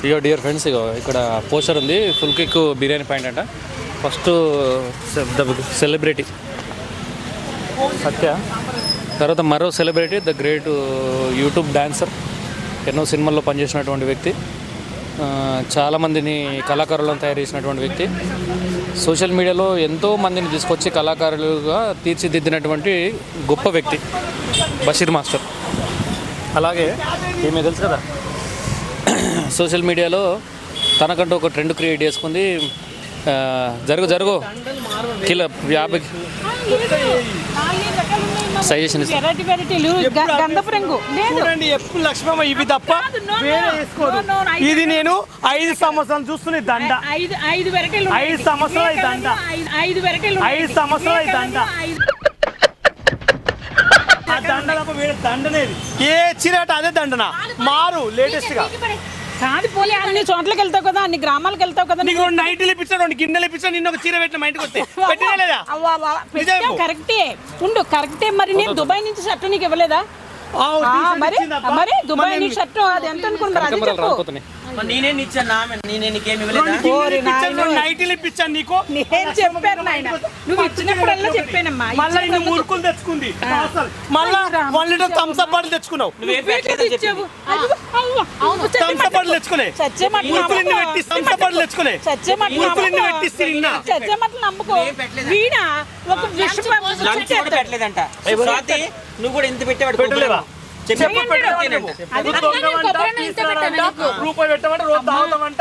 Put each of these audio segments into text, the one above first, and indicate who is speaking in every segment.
Speaker 1: ఇగో dear friends, ఇగో ఇక్కడ poster ఉంది, full kick biryani point అంట. ఫస్ట్ సెలబ్రిటీ సత్య, తర్వాత మరో celebrity the great YouTube dancer, ఎన్నో సినిమాల్లో పనిచేసినటువంటి వ్యక్తి, చాలామందిని కళాకారులను తయారు చేసినటువంటి వ్యక్తి, సోషల్ మీడియాలో ఎంతో మందిని తీసుకొచ్చి కళాకారులుగా తీర్చిదిద్దినటువంటి గొప్ప వ్యక్తి బషీర్ మాస్టర్. అలాగే ఏమీ తెలుసు కదా, సోషల్ మీడియాలో తనకంటూ ఒక ట్రెండ్ క్రియేట్ చేసుకుంది. జరుగు కిలో 50 సజెషన్
Speaker 2: లక్ష్మమ్మ ఇవి తప్ప ఇది నేను 5 సంవత్సరాలు చూస్తున్న దండ, 5 సంవత్సరాలు దండ, 5 సంవత్సరాలు దండ. ఆ దండలకు వేరే దండనేది ఏ చీరట అదే దండన మారు లేటెస్ట్ గా
Speaker 3: కాదు. పోలే అన్ని చోట్లకి వెళ్తావు కదా, అన్ని గ్రామాలకు వెళ్తావు కదా.
Speaker 2: నీకు 2 నైట్లు ఇప్పించాను, 2 గిన్నెలు ఇప్పించాను, నిన్న ఒక చీర పెట్టిన మా ఇంటికి వస్తే పెట్టినా లేదా?
Speaker 3: కరెక్టే ఉండు, కరెక్టే. మరి నేను దుబాయ్ నుంచి షర్ట్ నీకు ఇవ్వలేదా? మరి దుబాయ్ నుంచి షర్ట్ అది ఎంత అనుకుంటున్నారు?
Speaker 2: నీకు
Speaker 3: నేను చెప్పాను నాయన, నువ్వు ఇచ్చినప్పుడల్లా చెప్పానమ్మా.
Speaker 2: మళ్ళీ మురుకులు తెచ్చుకుంది, మళ్ళా 1 లీటర్ థమ్స్ అప్ బాటిల్ తెచ్చుకున్నావు. థమ్స్ అప్ బాటిల్ తెచ్చుకునే
Speaker 3: నమ్ముకో. వీణ ఒక
Speaker 4: నువ్వు కూడా ఎంత పెట్టేవాడు
Speaker 2: పెట్టలేవా?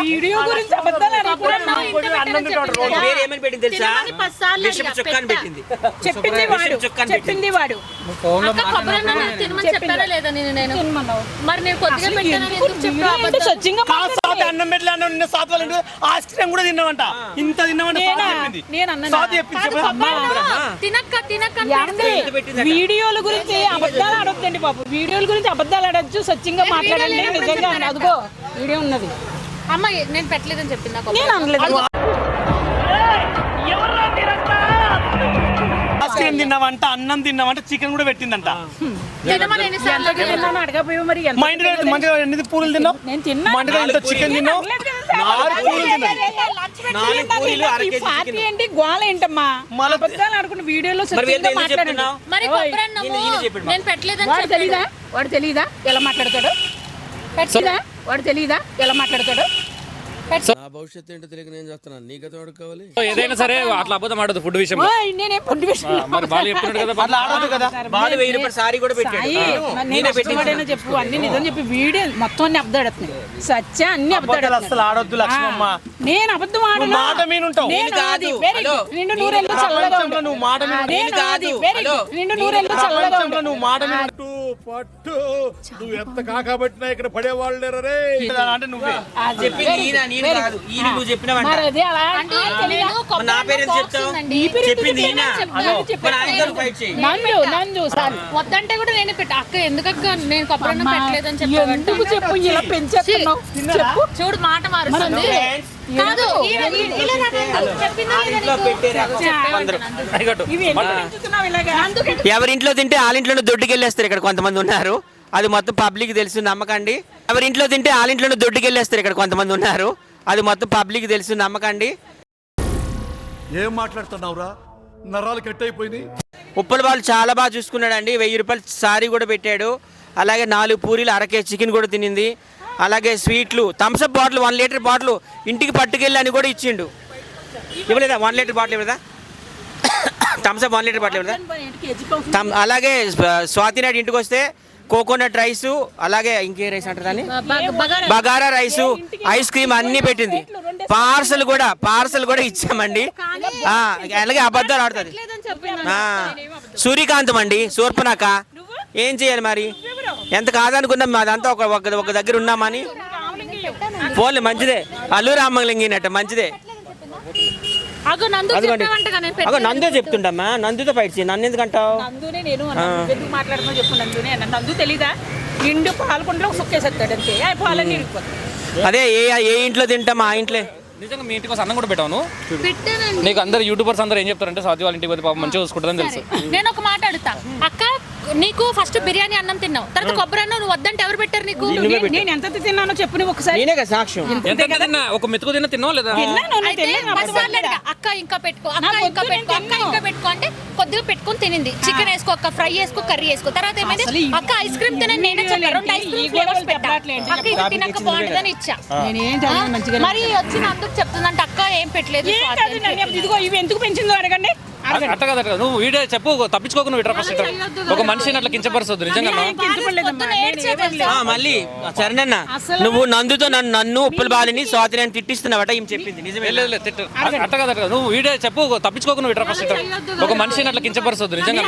Speaker 3: వీడియో గురించి చెప్పింది వాడు.
Speaker 2: అన్నం పెట్టలే నిన్న సాత్వాలు ఐస్ క్రీమ్ కూడా తిన్నామంట, ఇంత తిన్నామంట.
Speaker 3: వీడియోల గురించి అబద్ధాలు ఆడొద్దండి బాబు, వీడియోల గురించి అబద్ధాలు ఆడొచ్చు, సత్యంగా మాట్లాడండి. నిజంగా అదిగో వీడియో ఉన్నది.
Speaker 5: అమ్మాయి నేను పెట్టలేదని చెప్పింది,
Speaker 3: నేను అనలేదు.
Speaker 2: ఐస్ క్రీమ్ తిన్నామంట, అన్నం తిన్నామంట, చికెన్ కూడా పెట్టిందంట.
Speaker 3: అడగపోయావు మరి.
Speaker 2: మా ఇంటికి మంచిగా ఎన్ని పూలు తిన్నావు?
Speaker 3: నేను తిన్నా,
Speaker 2: మంచిగా చికెన్ తిన్నావు, 4 పూలు
Speaker 3: పార్టీ ఏంటి గోల ఏంటమ్మా? అబద్ధాలు ఆడుకున్న వీడియోలో సత్యంగా మాట్లాడండి.
Speaker 5: నేను పెట్టలేదని
Speaker 3: వాడు తెలీదా ఎలా మాట్లాడతాడు? వాడు తెలీదా ఎలా మాట్లాడతాడు?
Speaker 6: భవిష్యత్తు ఏంటో తెలియక నేను చేస్తున్నాను, నీకు కావాలి.
Speaker 1: ఏదైనా సరే అట్లా అబద్ధం ఆడదు ఫుడ్ విషయం.
Speaker 3: నేనేం ఫుడ్ విషయం చెప్పు, అన్ని నిజం చెప్పి వీడియో మొత్తం అన్ని అబద్ధాడుతున్నాయి. సత్య అన్ని అబద్ధాడు. నేను అబద్ధం ఆడను. నిండు నూరెళ్ళు చల్లగా
Speaker 6: పట్టు నువ్వు ఎంత కాకబట్టినా ఇక్కడ పడేవాళ్ళు
Speaker 2: అంటే నువ్వే
Speaker 5: వద్దంటే కూడా నేను అక్క ఎందుకక్క నేను కొబ్బరి అన్నం పెట్టలేదని చెప్పి చూడు మాట మారుస్తుంది.
Speaker 4: ఎవరింట్లో తింటే వాళ్ళింట్లోనే దొడ్డుకెళ్ళేస్తారు. ఇక్కడ కొంతమంది ఉన్నారు, అది మొత్తం పబ్లిక్ తెలుసు, నమ్మకండి. ఎవరింట్లో తింటే వాళ్ళింట్లోనే దొడ్డుకెళ్ళేస్తారు. ఇక్కడ కొంతమంది ఉన్నారు, అది మొత్తం పబ్లిక్ తెలుసు, నమ్మకండి.
Speaker 6: ఏం మాట్లాడుతున్నావురా, నరాలు కట్ అయిపోయింది.
Speaker 4: ఉప్పల వాళ్ళు చాలా బాగా చూసుకున్నాడండి. 1000 రూపాయలు సారీ కూడా పెట్టాడు. అలాగే 4 పూరీలు, 1 కేజీ చికెన్ కూడా తినింది. అలాగే స్వీట్లు, థమ్స్అప్ బాటిల్ 1 లీటర్ బాటిల్ ఇంటికి పట్టుకెళ్ళి అని కూడా ఇచ్చిండు. ఇవ్వలేదా? 1 లీటర్ బాటిల్ ఇవ్వదా? థమ్స్అప్ 1 లీటర్ బాటిల్ ఇవ్వదా? అలాగే స్వాతి నాయుడు ఇంటికి వస్తే కోకోనట్ రైస్, అలాగే ఇంకే రైస్ అంటారు, బగారా రైసు, ఐస్ క్రీమ్ అన్ని పెట్టింది. పార్సల్ కూడా ఇచ్చామండి. అలాగే అబద్ధాలు ఆడుతుంది. సూర్యకాంతం అండి, శూర్పణఖ. ఏం చేయాలి మరి? ఎంత కాదనుకున్నాం, అదంతా ఒక దగ్గర ఉన్నామని. పోలే మంచిదే, అల్లు రామలింగినట్ట మంచిదే. నందే చెప్తుండమ్మా, నందుతో ఫైట్ చేయి. నన్ను ఎందుకంటావు? అదే ఏ ఇంట్లో తింటామా? ఆ ఇంట్లో
Speaker 1: నిజంగా మీ ఇంటికి అన్నం కూడా పెట్టాను.
Speaker 5: పెట్టానండి.
Speaker 1: నీకు అందరు యూట్యూబర్స్ అందరూ ఏం చెప్తారంటే స్వాతి వాళ్ళ ఇంటికి పోతే పాపం మంచిగా చూసుకుంటుందని తెలుసు.
Speaker 5: నేను ఒక మాట అడుగుతా అక్క, నీకు ఫస్ట్ బిర్యానీ అన్నం తిన్నావు, తర్వాత కొబ్బరి అన్నం నువ్వు వద్దంటే ఎవరు పెట్టారు నీకు?
Speaker 3: నేను ఎంత తిన్నానో చెప్పు నువ్వు ఒకసారి.
Speaker 4: నేనే కదా సాక్ష్యం.
Speaker 1: ఎంత తిన్నా ఒక మెతుకు తిన్నావు లేదా?
Speaker 5: అయితే మసాలా అడిగా, అక్క ఇంకా పెట్టుకో, అక్క ఇంకా పెట్టుకో, అక్క ఇంకా పెట్టుకో అంటే కొద్దిగా పెట్టుకొని తినింది. చికెన్ వేసుకో అక్క, ఫ్రై వేసుకో, కర్రీ వేసుకో. తర్వాత ఏమైంది, అక్క ఐస్ క్రీమ్ తినని నేనే చెప్పాను, 2 ఐస్ క్రీమ్ ఫ్లేవర్స్ పెట్టా, అక్క ఇది తినక బాగుంటుందని ఇచ్చా. మరి వచ్చిన అందుకు చెప్తుందంటే అక్క ఏం పెట్టలేదు.
Speaker 3: ఇదిగో ఇవి ఎందుకు పెంచిందో అడగండి.
Speaker 1: అట్ట కదా నువ్వు వీడియో చెప్పు, తప్పించుకోకు నువ్వు ఇట్రా ఫస్ట్. ఒక మనిషిని అట్లా కించపరుస్తుంది నిజంగా.
Speaker 4: మళ్ళీ సరేనన్న, నువ్వు నందుతో నన్ను ఉప్పల్ బాలిని స్వాతిని అని తిట్టిస్తున్నావట ఏం చెప్పింది నిజమే?
Speaker 1: అట్ట కదా నువ్వు వీడియో చెప్పు, తప్పించుకోకు నువ్వు ఇట్రా ఫస్ట్. ఒక మనిషిని అట్లా కించపరుస్తుంది నిజంగా.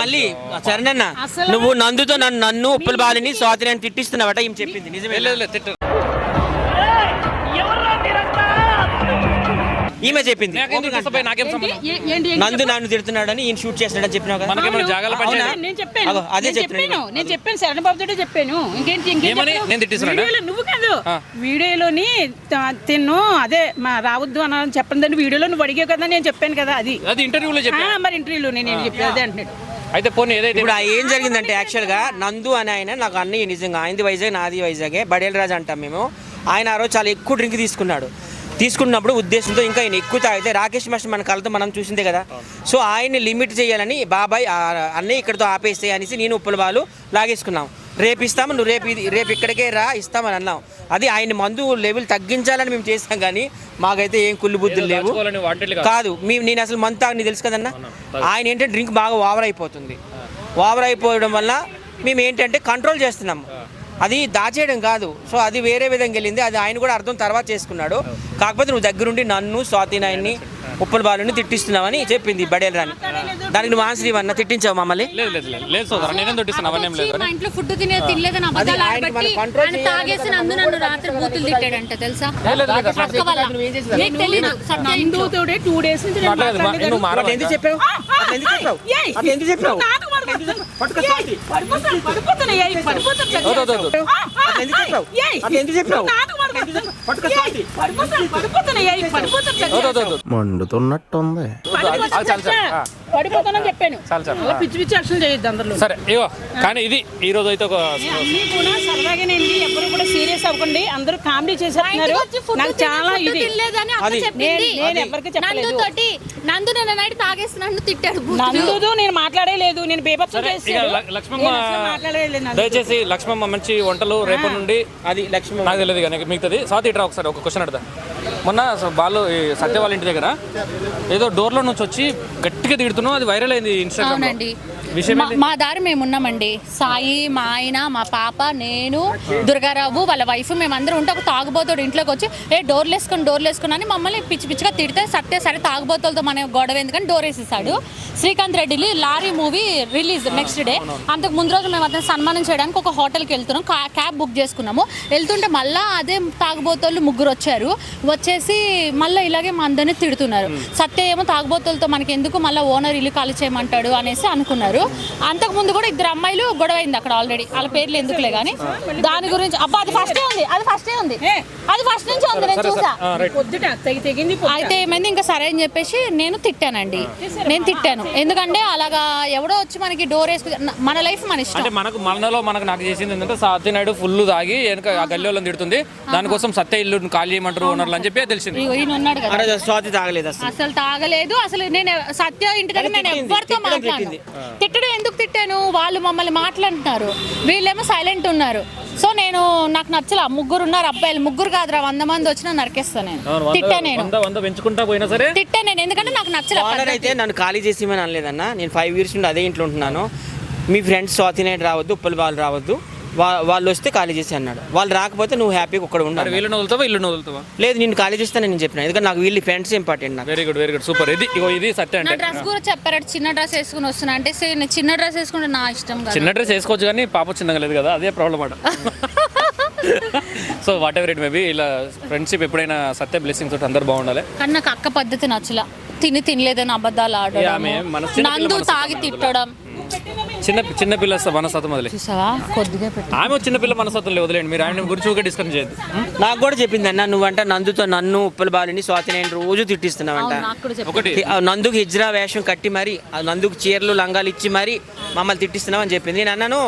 Speaker 4: మళ్ళీ సరేనన్న, నువ్వు నందుతో నన్ను ఉప్పల్ బాలిని స్వాతిని అని తిట్టిస్తున్నావట ఏం చెప్పింది నిజమే? ఈమె చెప్పింది నందు నన్ను తిడుతున్నాడని ఈయన షూట్ చేస్తున్నాడని చెప్పినావు కదా. అదే
Speaker 3: నేను చెప్పాను శరణబాబు తోటే చెప్పాను.
Speaker 1: నువ్వు
Speaker 3: కాదు వీడియోలోని తిన్ను అదే రావద్దు అని చెప్పండి, వీడియోలో నువ్వు అడిగావు కదా, నేను చెప్పాను కదా. అది
Speaker 1: ఇంటర్వ్యూలో
Speaker 3: మరి ఇంటర్వ్యూలో నేను చెప్పాను అదే అంటున్నాడు.
Speaker 1: అయితే పోనీ ఏదైతే
Speaker 4: ఇప్పుడు ఏం జరిగిందంటే యాక్చువల్ గా నందు అని ఆయన నాకు అన్ని నిజంగా ఆయనది వైజాగ్ నాది వైజాగే, బడేల్ రాజు అంటాం మేము. ఆయన ఆ రోజు చాలా ఎక్కువ డ్రింక్ తీసుకున్నప్పుడు ఉద్దేశంతో ఇంకా ఆయన ఎక్కువ తాగితే రాకేష్ మాస్టర్ మన కళ్ళతో మనం చూసిందే కదా. సో ఆయన్ని లిమిట్ చేయాలని బాబాయ్ అన్నీ ఇక్కడితో ఆపేస్తాయి అనేసి నేను ఉప్పల బాలు లాగేసుకున్నాం. రేపు ఇస్తాము, నువ్వు రేపు ఇక్కడికే రా ఇస్తామని అన్నాం. అది ఆయన మందు లెవెల్ తగ్గించాలని మేము చేస్తాం, కానీ మాకైతే ఏం కుళ్ళు బుద్ధులు లేవు. కాదు నేను అసలు మందు తాగని తెలుసు కదన్నా. ఆయన ఏంటంటే డ్రింక్ బాగా ఓవర్ అయిపోతుంది. ఓవర్ అయిపోవడం వల్ల మేము ఏంటంటే కంట్రోల్ చేస్తున్నాము, అది దాచేయడం కాదు. సో అది వేరే విధంగా వెళ్ళింది, అది ఆయన కూడా అర్థం తర్వాత చేసుకున్నాడు. కాకపోతే నువ్వు దగ్గరుండి నన్ను స్వాతి నాయన్ని ఉప్పల బాలుని తిట్టిస్తున్నావని చెప్పింది బడేల్ రాని. దానికి నువ్వు ఆన్సర్ ఇవన్నా తిట్టించావు మమ్మల్ని.
Speaker 5: మా ఇంట్లో ఫుడ్ తినలేదని అబద్ధాలు ఆడబట్టి ఆయన తాగేసి నన్ను రాత్రి బూతులు తిట్టాడంట తెలుసా? నీకు తెలీదు.
Speaker 3: నందుతోడే 2 days నుంచి
Speaker 4: ఎందుకు చెప్పావు? ఎందుకు చెప్పావు?
Speaker 6: మండుతున్నట్టుంది.
Speaker 3: పడిపోతానని చెప్పాను. పిచ్చి పిచ్చి యాక్షన్ చేయొద్దు అందరూ.
Speaker 1: సరే ఇగో, కానీ ఇది ఈ రోజు అయితే ఒక
Speaker 3: అన్ని కూడా సరదాగానండి, ఎవరు కూడా సీరియస్ అవ్వకండి. అందరూ కామెడీ చేసేస్తున్నారు. నాకు చాలా ఇది నేను ఎవరికి చెప్పలేదు.
Speaker 5: నందు నిన్న నైట్ తాగేస్తున్నాను తిట్టాడు.
Speaker 3: నందు నేను మాట్లాడలేదు, నేను బేబత్సం చేసాను.
Speaker 1: లక్ష్మమ్మ దయచేసి లక్ష్మమ్మ మంచి వంటలు రేపటి నుండి
Speaker 4: అది లక్ష్మమ్మ
Speaker 1: నాకు తెలియదు కానీ మిగతాది. స్వాతి ఇట్రా ఒకసారి ఒక క్వశ్చన్ అడతా. మొన్న బాలు సత్య వాళ్ళ ఇంటి దగ్గర ఏదో డోర్లో నుంచి వచ్చి గట్టిగా తిడుతున్నావు, అది వైరల్ అయింది ఇన్స్టాగ్రామ్.
Speaker 5: అవునండి, మా దారి మేము ఉన్నామండి. సాయి, మా ఆయన, మా పాప, నేను, దుర్గారావు వాళ్ళ వైఫ్, మేమందరం ఉంటే ఒక తాగుబోతుడు ఇంట్లోకి వచ్చి డోర్లు వేసుకుని అని మమ్మల్ని పిచ్చి పిచ్చిగా తిడితే సత్య సరే తాగుబోతులతో మన గొడవ ఎందుకని డోర్ వేసేసాడు. Srikanth Reddy lorry movie release next day. అంతకు ముందు రోజు మేము అతను సన్మానం చేయడానికి ఒక హోటల్కి వెళ్తున్నాం, క్యాబ్ బుక్ చేసుకున్నాము. వెళ్తుంటే మళ్ళీ అదే తాగుబోతులు 3 వచ్చారు. వచ్చేసి మళ్ళీ ఇలాగే మా అందరినీ తిడుతున్నారు. సత్య ఏమో తాగుబోతులతో మనకి ఎందుకు మళ్ళీ ఓనర్ ఇల్లు ఖాళీ చేయమంటాడు అనేసి అనుకున్నారు. అంతకుముందు కూడా 2 అమ్మాయిలు గొడవ అయింది అక్కడ ఆల్రెడీ, వాళ్ళ పేర్లు ఎందుకులే కానీ దాని గురించి. అబ్బా అది ఫస్టే ఉంది, అది ఫస్ట్ నుంచి ఉంది, నేను చూసా. అయితే ఏమైంది ఇంకా సరే అని చెప్పేసి నేను తిట్టానండి. నేను తిట్టాను ఎందుకంటే అలాగా ఎవడో వచ్చి మనకి డోర్ వేసుకు మన లైఫ్ మన ఇష్టం.
Speaker 1: అంటే మనకు నాకు చేసింది ఏంటంటే సత్యనాయుడు ఫుల్ తాగి వెనక ఆ గల్లీలను తిడుతుంది, దానికోసం సత్య ఇల్లు ఖాళీ చేయమంటారు ఓనర్లు అని చెప్పి తెలిసింది.
Speaker 5: ఈయన ఉన్నాడు కదా,
Speaker 4: స్వాతి తాగలేదు
Speaker 5: అసలు తాగలేదు. అసలు నేను సత్య ఇంటి దగ్గర నేను ఎవరితో మాట్లాడాను. తిట్టడం ఎందుకు తిట్టాను, వాళ్ళు మమ్మల్ని మాట్లాడుతున్నారు, వీళ్ళేమో సైలెంట్ ఉన్నారు. సో నాకు నచ్చల. 3 ఉన్నారు అబ్బాయిలు, 3 కాదురా 100 మంది వచ్చినా నరికేస్తాను నేను. తిట్టా నేను ఎందుకంటే నాకు నచ్చల.
Speaker 4: అయితే నన్ను ఖాళీ చేసి అనలేదన్నా. నేను 5 years నుండి అదే ఇంట్లో ఉంటున్నాను. మీ ఫ్రెండ్స్ స్వాతి నాయుడు రావద్దు, ఉప్పల బాలు రావద్దు, వాళ్ళు వస్తే ఖాళీ చేసి అన్నాడు. వాళ్ళు రాకపోతే నువ్వు హ్యాపీగా ఒక్కడ ఉండాలి.
Speaker 1: వీళ్ళని వదులుతావా ఇల్లు వదులుతావా?
Speaker 4: లేదు నేను ఖాళీ చేస్తాను నేను చెప్పిన, ఎందుకంటే నాకు వీళ్ళు ఫ్రెండ్స్ ఇంపార్టెంట్. నాకు
Speaker 1: వెరీ గుడ్ సూపర్. ఇది సత్య అంటే
Speaker 5: డ్రెస్ కూడా చెప్పారు, చిన్న డ్రెస్ వేసుకుని వస్తున్నా అంటే చిన్న డ్రెస్ వేసుకుంటే నా ఇష్టం.
Speaker 1: చిన్న డ్రెస్ వేసుకోవచ్చు కానీ పాప చిన్నగా లేదు కదా, అదే ప్రాబ్లం అట. So what ever it maybe, ఇలా ఫ్రెండ్షిప్ ఎప్పుడైనా సత్య బ్లెస్సింగ్ తోటి అందరు బాగుండాలి.
Speaker 5: కానీ నాకు అక్క పద్ధతి నచ్చల. తినలేదని అబద్ధాలు ఆడడం, నందు తాగి తిట్టడం.
Speaker 1: చిన్న పిల్ల మనస్తత్వం వదిలే.
Speaker 5: చూసావా కొద్దిగా పెట్టు.
Speaker 1: ఆమె చిన్న పిల్ల మనస్తత్వం వదిలేండి, మీరు ఆయన గురించి ఊరికే డిస్కస్ చేయొద్దు.
Speaker 4: నాకు కూడా చెప్పింది అన్న, నువ్వంట నందుతో నన్ను ఉప్పల బాలుని స్వాతి నేను రోజు తిట్టిస్తున్నావంట.
Speaker 5: అవును, నాకు కూడా చెప్పు.
Speaker 1: ఒకటి
Speaker 4: నందుకు హిజ్రా వేషం కట్టి మరి నందుకు చీరలు లంగాలు ఇచ్చి మరి మమ్మల్ని తిట్టిస్తున్నావు అని చెప్పింది. నేను అన్నాను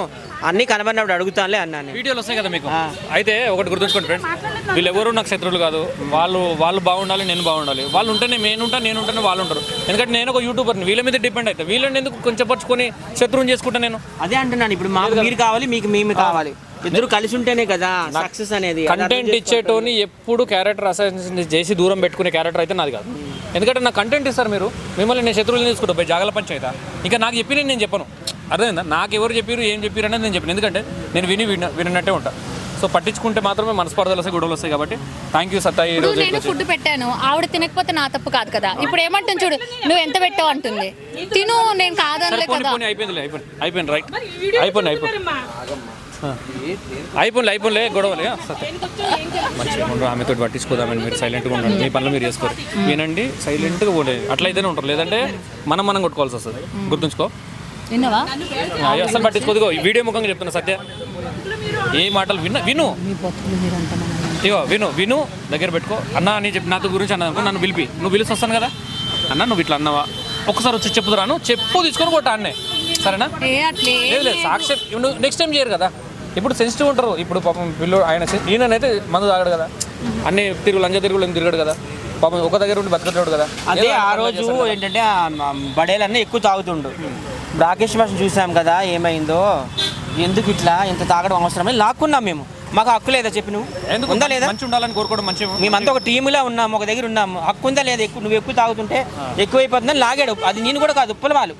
Speaker 4: అన్నీ కనబడినప్పుడు అడుగుతానులే అన్నాను.
Speaker 1: వీడియోలు వస్తాయి కదా మీకు. అయితే ఒకటి గుర్తుంచుకోండి ఫ్రెండ్స్, వీళ్ళు ఎవరు నాకు శత్రువులు కాదు. వాళ్ళు బాగుండాలి, నేను బాగుండాలి. వాళ్ళు ఉంటేనే నేను ఉంటేనే వాళ్ళు ఉంటారు. ఎందుకంటే నేను ఒక యూట్యూబర్ని, వీళ్ళ మీద డిపెండ్ అవుతా. వీళ్ళని ఎందుకు కొంచెం పరుచుకొని శత్రువుని చేసుకుంటా నేను.
Speaker 4: అదే అంటున్నాను, ఇప్పుడు మాకు మీరు కావాలి, మీకు మేము కావాలి, ఇద్దరు కలిసి ఉంటేనే కదా సక్సెస్ అనేది.
Speaker 1: కంటెంట్ ఇచ్చేటోని ఎప్పుడు క్యారెక్టర్ అసైన్ చేసి దూరం పెట్టుకునే క్యారెక్టర్ అయితే నాది కాదు. ఎందుకంటే నాకు కంటెంట్ ఇస్తారు మీరు, మిమ్మల్ని నేను శత్రువులు తీసుకుంటా పోయి జాగల పంచాయత. ఇంకా నాకు చెప్పి నేను చెప్పను, అర్థమైందా? నాకు ఎవరు చెప్పారు ఏం చెప్పారు అనేది నేను చెప్పాను. ఎందుకంటే నేను విన్నట్టే ఉంటా. సో పట్టించుకుంటే మాత్రమే మనస్పర్ధలు వస్తాయి, గొడవలు వస్తాయి. కాబట్టి థ్యాంక్ యూ సత్తా. ఈ రోజు
Speaker 5: నేను ఫుడ్ పెట్టాను, ఆవిడ తినకపోతే నా తప్పు కాదు కదా. ఇప్పుడు ఏమంటుంది చూడు, నువ్వు ఎంత పెట్టావు అంటుంది. తిను, నేను కాదనలే కదా.
Speaker 1: అయిపోయింది రైట్, అయిపోయిలే గొడవలే. మంచిగా ఆమెతో పట్టించుకోదామని మీరు సైలెంట్గా ఉండండి, మీ పనులు మీరు చేసుకోరు. వినండి, సైలెంట్గా పోలేదు, అట్లయితేనే ఉంటారు. లేదంటే మనం కొట్టుకోవాల్సి వస్తుంది, గుర్తుంచుకో.
Speaker 5: విన్నావా?
Speaker 1: అసలు పట్టించుకోదు. వీడియో ముఖంగా చెప్తున్నా సత్య, ఏ మాటలు విను ఇగో విను దగ్గర పెట్టుకో. అన్న అని చెప్పి నాతో గురించి అన్నదనుకో, నన్ను నువ్వు పిలిచి వస్తాను కదా అన్న, నువ్వు ఇట్లా అన్నావా ఒక్కసారి వచ్చి చెప్పుదురాను, చెప్పు తీసుకొని కొట్టా అన్నే, సరేనా? లేదు సాక్షి నెక్స్ట్ టైం చేయరు కదా. ఇప్పుడు సెన్సిటివ్ ఉంటారు. ఇప్పుడు పాపం పిల్లలు ఈయనైతే మందు తాగడు కదా, అన్ని లంజ తిరుగులు ఏం తిరగడు కదా, పాపం ఒక దగ్గర ఉండి బతకట్లేడు కదా.
Speaker 4: అదే ఆ రోజు ఏంటంటే బడేలన్నీ ఎక్కువ తాగుతుండు. రాకేష్ మాస్టర్ చూసాం కదా ఏమైందో, ఎందుకు ఇట్లా ఇంత తాగడం అవసరమని లాక్కున్నాం మేము. మాకు హక్కు లేదా చెప్పి, నువ్వు ఉందా లేదా?
Speaker 1: మంచి ఉండాలని కోరుకోవడం మంచి.
Speaker 4: మేమంతా ఒక టీములా ఉన్నాము, ఒక దగ్గర ఉన్నాము. హక్కు ఉందా లేదా? నువ్వు ఎక్కువ తాగుతుంటే ఎక్కువైపోతుందని లాగాడు. అది నేను కూడా కాదు, ఉప్పల వాళ్ళు.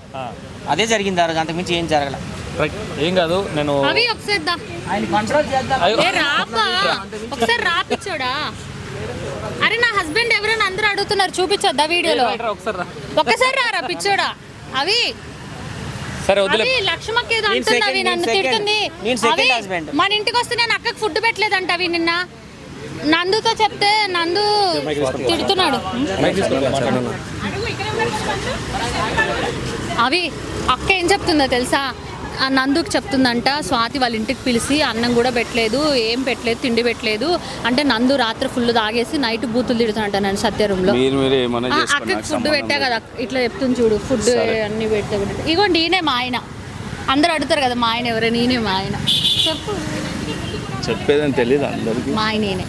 Speaker 4: అదే జరిగింది ఆ రోజు, అంతకుమించి ఏం జరగల.
Speaker 1: ఏం కాదు. నేను
Speaker 5: ఒకసారి రాపిచ్చోడా? అరే నా హస్బెండ్ ఎవరైనా అందరూ అడుగుతున్నారు, చూపించొద్దా వీడియోలో? ఒక్కసారి రా పిచ్చోడా. అవి
Speaker 1: సరే వదిలే.
Speaker 5: లక్ష్మకి ఏదో అంటుంది, అవి నన్ను తిడుతుంది. మన ఇంటికి వస్తే నేను అక్కకి ఫుడ్ పెట్టలేదంట. అవి నిన్న నందుతో చెప్తే నందు తిడుతున్నాడు. అవి అక్క ఏం చెప్తుందో తెలుసా? ఆ నందుకు చెప్తుందంట, స్వాతి వాళ్ళ ఇంటికి పిలిచి అన్నం కూడా పెట్టలేదు, ఏం పెట్టలేదు, తిండి పెట్టలేదు అంటే. నందు రాత్రి ఫుల్ తాగేసి నైట్ బూతులు తిడుతున్నట్ట నేను సత్య రూమ్ లో. అక్కకి ఫుడ్ పెట్టా కదా, ఇట్లా చెప్తుంది చూడు, ఫుడ్ అన్ని పెట్టా. ఇగోండి ఈయనే మా ఆయన. అందరూ అడుగుతారు కదా మా ఆయన ఎవరైనా, ఈయనే మా ఆయన. చెప్పు,
Speaker 7: చెప్పేదని తెలియదు అందరికీ.
Speaker 5: మా ఆయన ఈయనే.